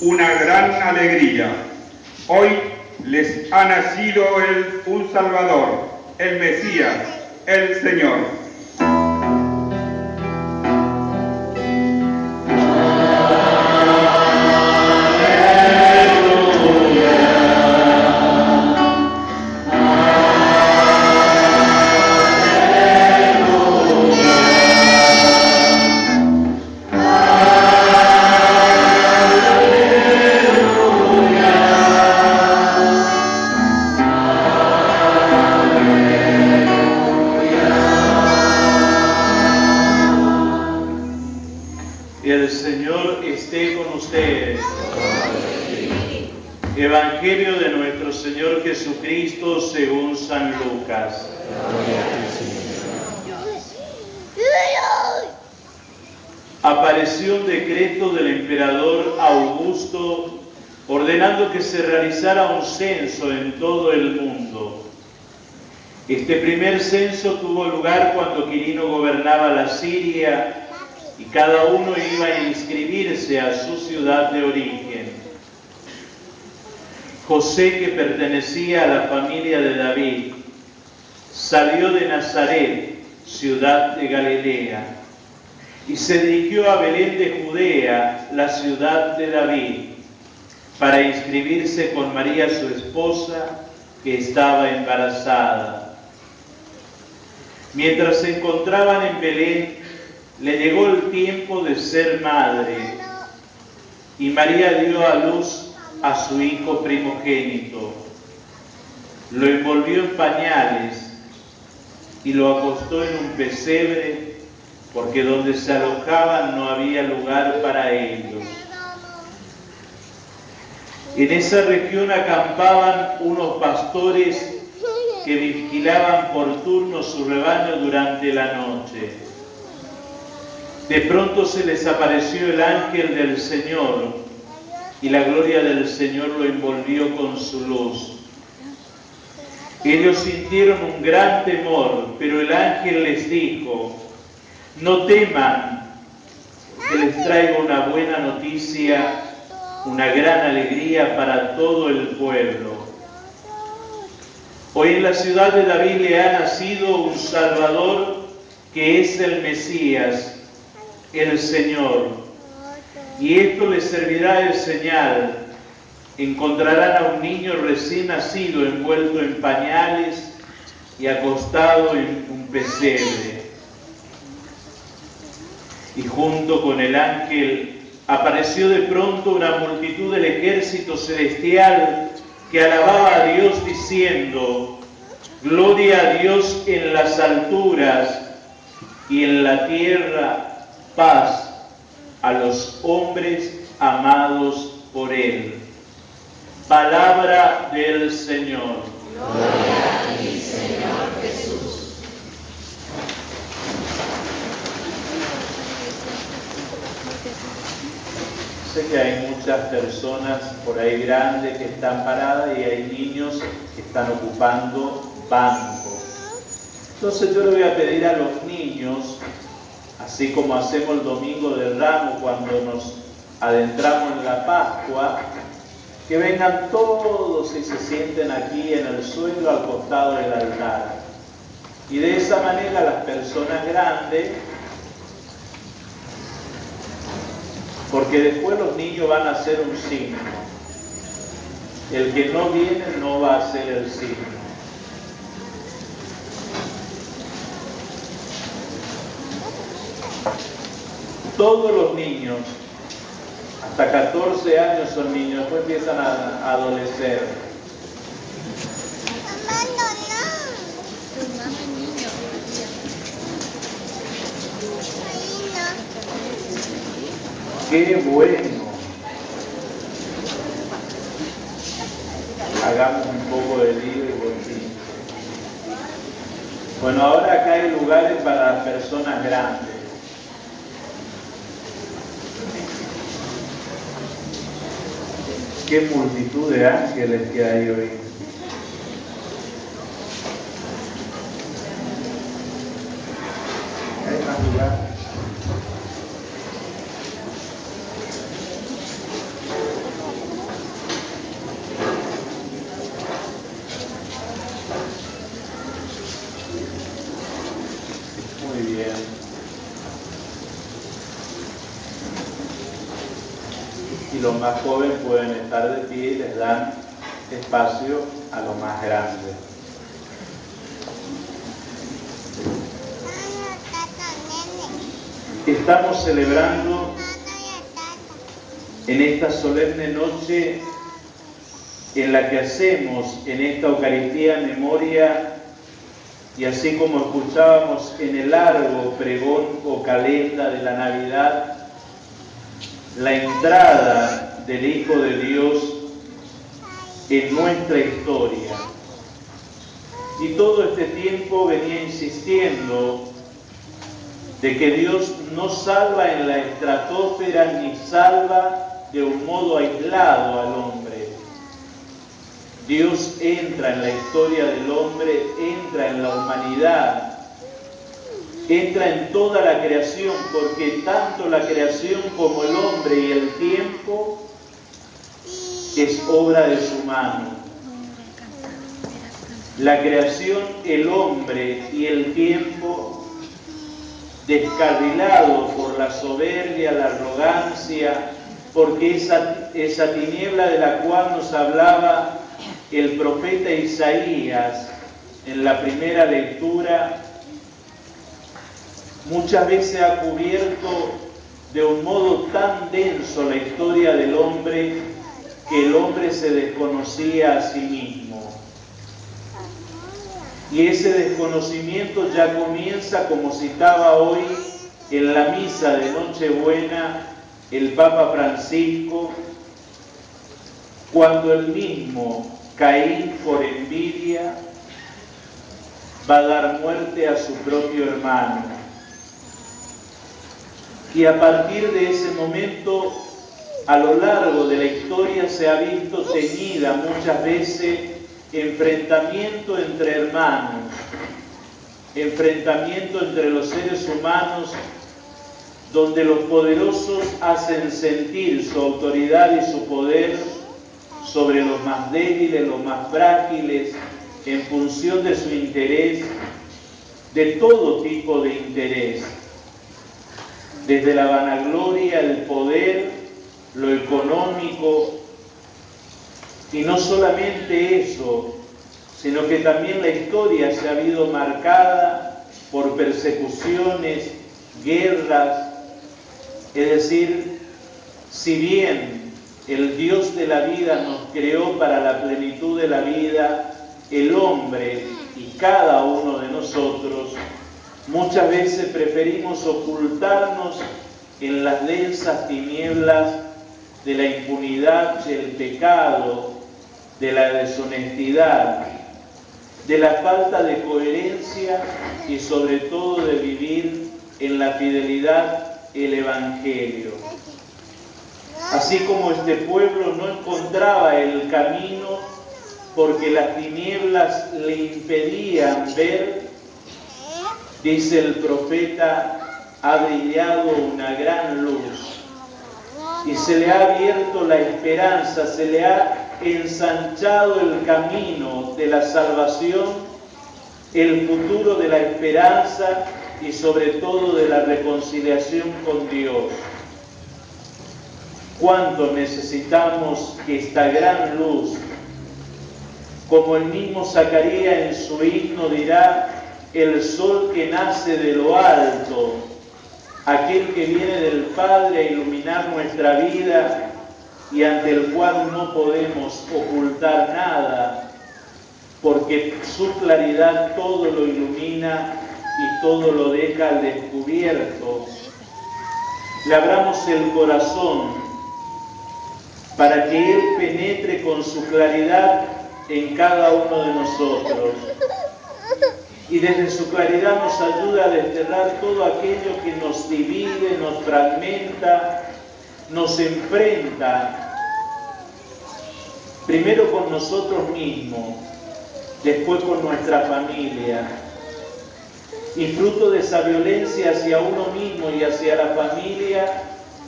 una gran alegría. Hoy les ha nacido un Salvador, el Mesías, el Señor. El Señor esté con ustedes. Evangelio de nuestro Señor Jesucristo según San Lucas. Apareció un decreto del emperador Augusto ordenando que se realizara un censo en todo el mundo. Este primer censo tuvo lugar cuando Quirino gobernaba la Siria y cada uno iba a inscribirse a su ciudad de origen. José, que pertenecía a la familia de David, salió de Nazaret, ciudad de Galilea, y se dirigió a Belén de Judea, la ciudad de David, para inscribirse con María su esposa, que estaba embarazada. Mientras se encontraban en Belén, le llegó el tiempo de ser madre, y María dio a luz a su hijo primogénito. Lo envolvió en pañales y lo acostó en un pesebre, porque donde se alojaban no había lugar para ellos. En esa región acampaban unos pastores que vigilaban por turno su rebaño durante la noche. De pronto se les apareció el ángel del Señor, y la gloria del Señor lo envolvió con su luz. Ellos sintieron un gran temor, pero el ángel les dijo: no teman, que les traigo una buena noticia, una gran alegría para todo el pueblo. Hoy en la ciudad de David le ha nacido un Salvador, que es el Mesías, el Señor. Y esto les servirá de señal: encontrarán a un niño recién nacido envuelto en pañales y acostado en un pesebre. Y junto con el ángel apareció de pronto una multitud del ejército celestial que alababa a Dios diciendo: gloria a Dios en las alturas, y en la tierra paz a los hombres amados por Él. Palabra del Señor. Gloria a ti, Señor Jesús. Sé que hay muchas personas por ahí grandes que están paradas y hay niños que están ocupando bancos. Entonces yo le voy a pedir a los niños, así como hacemos el domingo del Ramo cuando nos adentramos en la Pascua, que vengan todos y se sienten aquí en el suelo al costado del altar. Y de esa manera las personas grandes, porque después los niños van a hacer un signo. El que no viene no va a hacer el signo. Todos los niños, hasta 14 años son niños, después empiezan a adolecer. ¡Qué bueno! Hagamos un poco de lío y volvimos. Bueno, ahora acá hay lugares para las personas grandes. Qué multitud de ángeles que hay hoy. Hay más lugar. y los más jóvenes pueden estar de pie y les dan espacio a los más grandes. Estamos celebrando en esta solemne noche en la que hacemos en esta Eucaristía memoria, y así como escuchábamos en el largo pregón o calenda de la Navidad, la entrada del Hijo de Dios en nuestra historia. Y todo este tiempo venía insistiendo de que Dios no salva en la estratosfera ni salva de un modo aislado al hombre. Dios entra en la historia del hombre, entra en la humanidad, entra en toda la creación, porque tanto la creación como el hombre y el tiempo es obra de su mano. La creación, el hombre y el tiempo, descarrilado por la soberbia, la arrogancia, porque esa tiniebla de la cual nos hablaba el profeta Isaías en la primera lectura, muchas veces ha cubierto de un modo tan denso la historia del hombre que el hombre se desconocía a sí mismo. Y ese desconocimiento ya comienza, como citaba hoy en la misa de Nochebuena el Papa Francisco, cuando el mismo Caín, por envidia, va a dar muerte a su propio hermano. Y a partir de ese momento, a lo largo de la historia se ha visto teñida muchas veces enfrentamiento entre hermanos, enfrentamiento entre los seres humanos, donde los poderosos hacen sentir su autoridad y su poder sobre los más débiles, los más frágiles, en función de su interés, de todo tipo de interés, desde la vanagloria, el poder, lo económico. Y no solamente eso, sino que también la historia se ha habido marcada por persecuciones, guerras. Es decir, si bien el Dios de la vida nos creó para la plenitud de la vida, el hombre y cada uno de nosotros muchas veces preferimos ocultarnos en las densas tinieblas de la impunidad, del pecado, de la deshonestidad, de la falta de coherencia y sobre todo de vivir en la fidelidad el Evangelio. Así como este pueblo no encontraba el camino porque las tinieblas le impedían ver, dice el profeta, ha brillado una gran luz y se le ha abierto la esperanza, se le ha ensanchado el camino de la salvación, el futuro de la esperanza y sobre todo de la reconciliación con Dios. ¿Cuánto necesitamos que esta gran luz, como el mismo Zacarías en su himno dirá, el sol que nace de lo alto, aquel que viene del Padre a iluminar nuestra vida y ante el cual no podemos ocultar nada, porque su claridad todo lo ilumina y todo lo deja al descubierto. Le abramos el corazón para que Él penetre con su claridad en cada uno de nosotros. Y desde su claridad nos ayuda a desterrar todo aquello que nos divide, nos fragmenta, nos enfrenta, primero con nosotros mismos, después con nuestra familia. Y fruto de esa violencia hacia uno mismo y hacia la familia,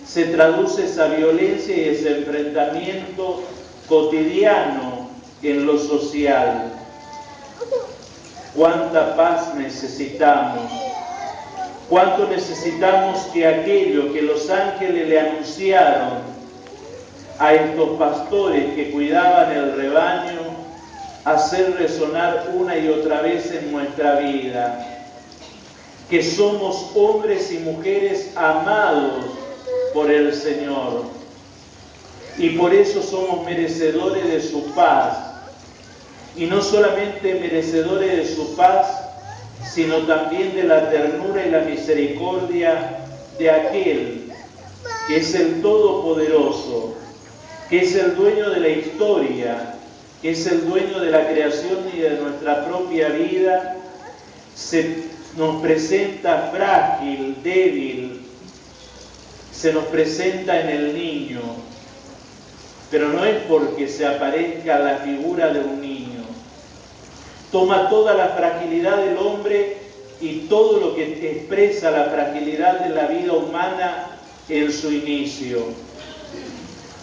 se traduce esa violencia y ese enfrentamiento cotidiano en lo social. Cuánta paz necesitamos, cuánto necesitamos que aquello que los ángeles le anunciaron, a estos pastores que cuidaban el rebaño hacer resonar una y otra vez en nuestra vida que somos hombres y mujeres amados por el Señor y por eso somos merecedores de su paz, y no solamente merecedores de su paz, sino también de la ternura y la misericordia de aquel que es el Todopoderoso, que es el dueño de la historia, que es el dueño de la creación y de nuestra propia vida. Nos presenta frágil, débil, se nos presenta en el niño, pero no es porque se aparezca la figura de un niño. Toma toda la fragilidad del hombre y todo lo que expresa la fragilidad de la vida humana en su inicio.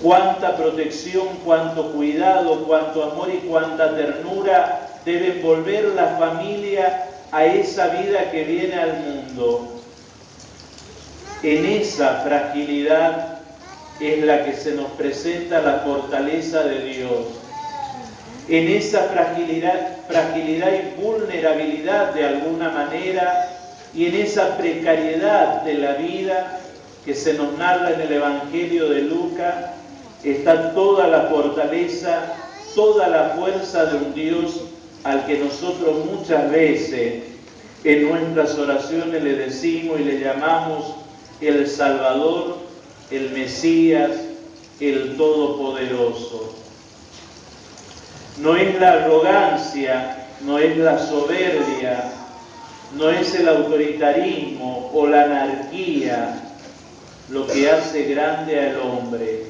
Cuánta protección, cuánto cuidado, cuánto amor y cuánta ternura debe envolver la familia a esa vida que viene al mundo. En esa fragilidad es la que se nos presenta la fortaleza de Dios. En esa fragilidad y vulnerabilidad de alguna manera, y en esa precariedad de la vida que se nos narra en el Evangelio de Lucas, está toda la fortaleza, toda la fuerza de un Dios al que nosotros muchas veces en nuestras oraciones le decimos y le llamamos el Salvador, el Mesías, el Todopoderoso. No es la arrogancia, no es la soberbia, no es el autoritarismo o la anarquía lo que hace grande al hombre.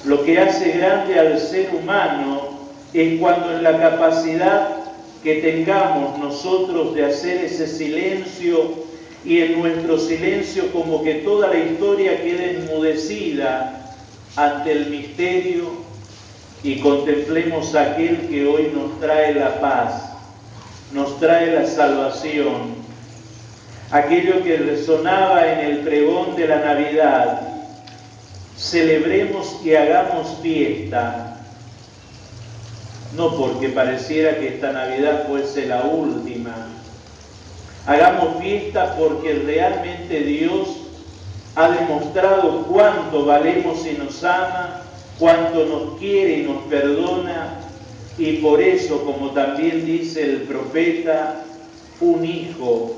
Lo que hace grande al ser humano es cuando en la capacidad que tengamos nosotros de hacer ese silencio, y en nuestro silencio como que toda la historia quede enmudecida ante el misterio, y contemplemos a aquel que hoy nos trae la paz, nos trae la salvación, aquello que resonaba en el pregón de la Navidad. Celebremos y hagamos fiesta, no porque pareciera que esta Navidad fuese la última. Hagamos fiesta porque realmente Dios ha demostrado cuánto valemos y nos ama, cuánto nos quiere y nos perdona, y por eso, como también dice el profeta, un hijo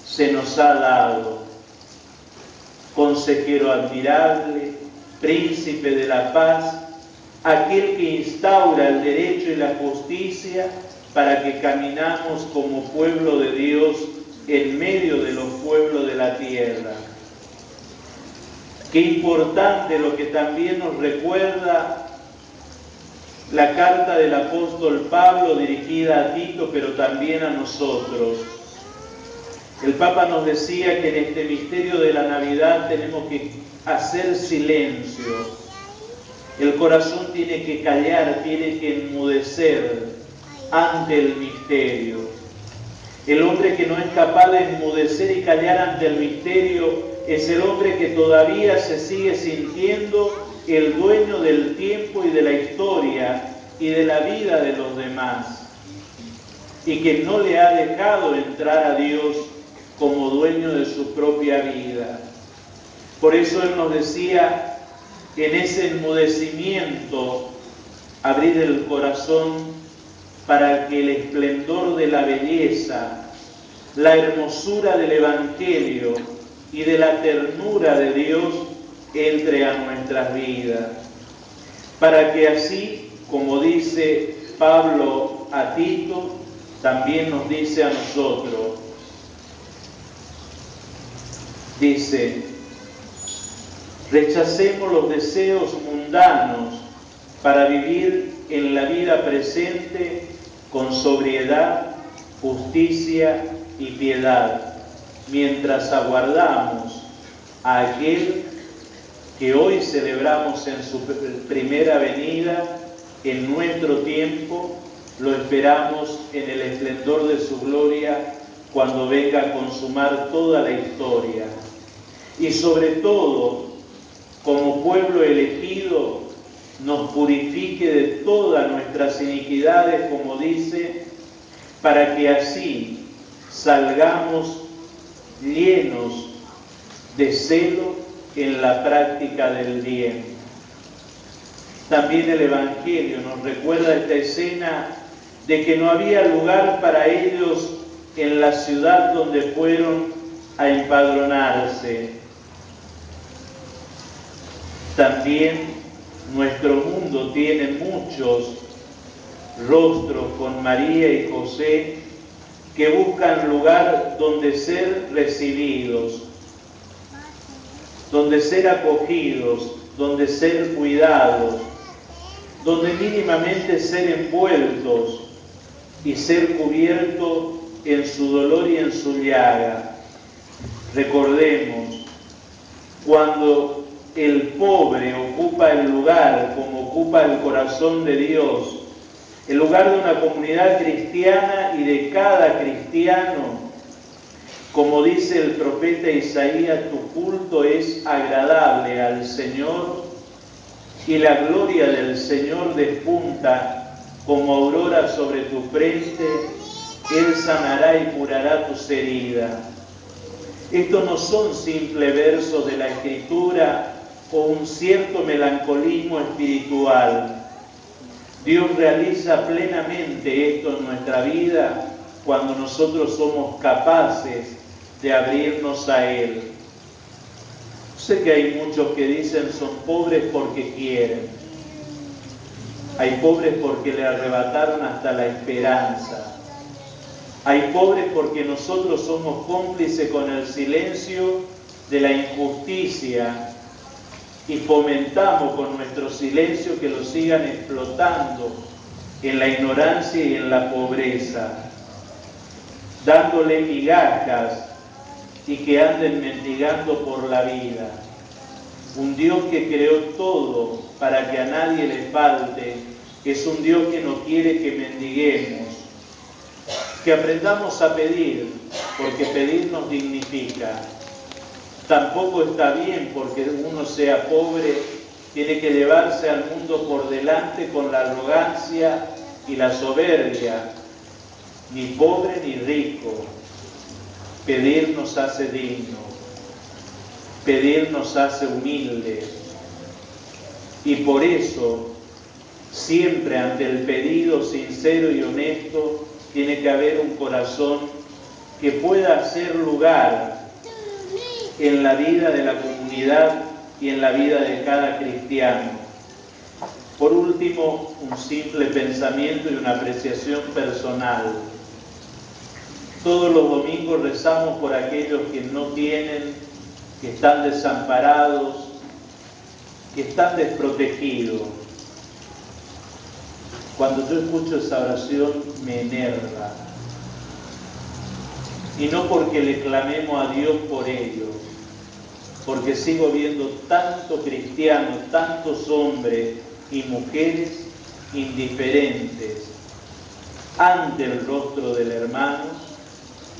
se nos ha dado. Consejero admirable, príncipe de la paz, aquel que instaura el derecho y la justicia para que caminamos como pueblo de Dios en medio de los pueblos de la tierra. Qué importante lo que también nos recuerda la carta del apóstol Pablo dirigida a Tito, pero también a nosotros. El Papa nos decía que en este misterio de la Navidad tenemos que hacer silencio. El corazón tiene que callar, tiene que enmudecer ante el misterio. El hombre que no es capaz de enmudecer y callar ante el misterio es el hombre que todavía se sigue sintiendo el dueño del tiempo y de la historia y de la vida de los demás, y que no le ha dejado entrar a Dios como dueño de su propia vida. Por eso Él nos decía, en ese enmudecimiento, abrir el corazón para que el esplendor de la belleza, la hermosura del Evangelio y de la ternura de Dios entre a nuestras vidas. Para que así, como dice Pablo a Tito, también nos dice a nosotros. Dice, rechacemos los deseos mundanos para vivir en la vida presente con sobriedad, justicia y piedad, mientras aguardamos a aquel que hoy celebramos en su primera venida. En nuestro tiempo lo esperamos en el esplendor de su gloria cuando venga a consumar toda la historia. Y sobre todo, como pueblo elegido, nos purifique de todas nuestras iniquidades, como dice, para que así salgamos llenos de celo en la práctica del bien. También el Evangelio nos recuerda esta escena de que no había lugar para ellos en la ciudad donde fueron a empadronarse. También nuestro mundo tiene muchos rostros con María y José que buscan lugar donde ser recibidos, donde ser acogidos, donde ser cuidados, donde mínimamente ser envueltos y ser cubiertos en su dolor y en su llaga. Recordemos, cuando el pobre ocupa el lugar como ocupa el corazón de Dios, el lugar de una comunidad cristiana y de cada cristiano, como dice el profeta Isaías, tu culto es agradable al Señor y la gloria del Señor despunta como aurora sobre tu frente, Él sanará y curará tus heridas. Estos no son simples versos de la Escritura o un cierto melancolismo espiritual. Dios realiza plenamente esto en nuestra vida cuando nosotros somos capaces de abrirnos a Él. Sé que hay muchos que dicen son pobres porque quieren. Hay pobres porque le arrebataron hasta la esperanza. Hay pobres porque nosotros somos cómplices con el silencio de la injusticia y fomentamos con nuestro silencio que lo sigan explotando en la ignorancia y en la pobreza, dándole migajas y que anden mendigando por la vida. Un Dios que creó todo para que a nadie le falte, es un Dios que no quiere que mendiguemos, que aprendamos a pedir, porque pedir nos dignifica. Tampoco está bien porque uno sea pobre, tiene que llevarse al mundo por delante con la arrogancia y la soberbia, ni pobre ni rico. Pedir nos hace dignos, pedir nos hace humildes. Y por eso, siempre ante el pedido sincero y honesto, tiene que haber un corazón que pueda hacer lugar en la vida de la comunidad y en la vida de cada cristiano. Por último, un simple pensamiento y una apreciación personal. Todos los domingos rezamos por aquellos que no tienen, que están desamparados, que están desprotegidos. Cuando yo escucho esa oración me enerva. Y no porque le clamemos a Dios por ellos, porque sigo viendo tantos cristianos, tantos hombres y mujeres indiferentes ante el rostro del hermano,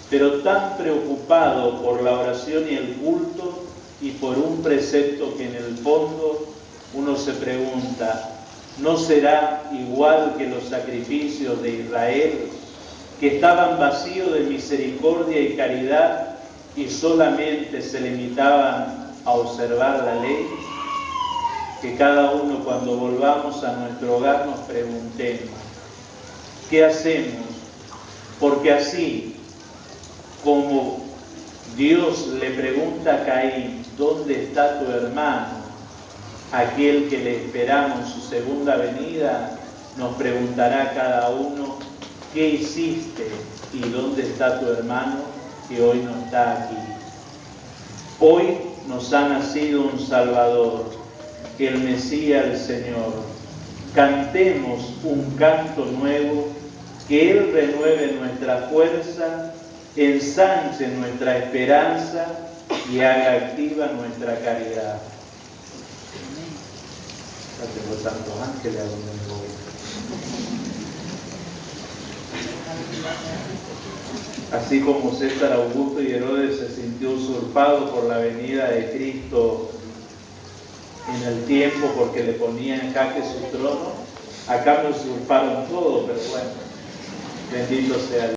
pero tan preocupados por la oración y el culto y por un precepto que en el fondo uno se pregunta, ¿no será igual que los sacrificios de Israel, que estaban vacíos de misericordia y caridad y solamente se limitaban a observar la ley? Que cada uno cuando volvamos a nuestro hogar nos preguntemos, ¿qué hacemos? Porque así como Dios le pregunta a Caín, ¿dónde está tu hermano? Aquel que le esperamos su segunda venida, nos preguntará cada uno, ¿qué hiciste y dónde está tu hermano que hoy no está aquí? Hoy nos ha nacido un Salvador, el Mesías, el Señor. Cantemos un canto nuevo, que Él renueve nuestra fuerza, ensanche nuestra esperanza y haga activa nuestra caridad. Ya tengo tantos ángeles a donde me voy. Así como César Augusto y Herodes se sintió usurpado por la venida de Cristo en el tiempo porque le ponía en jaque su trono. Acá me usurparon todo, pero bueno, bendito sea Dios.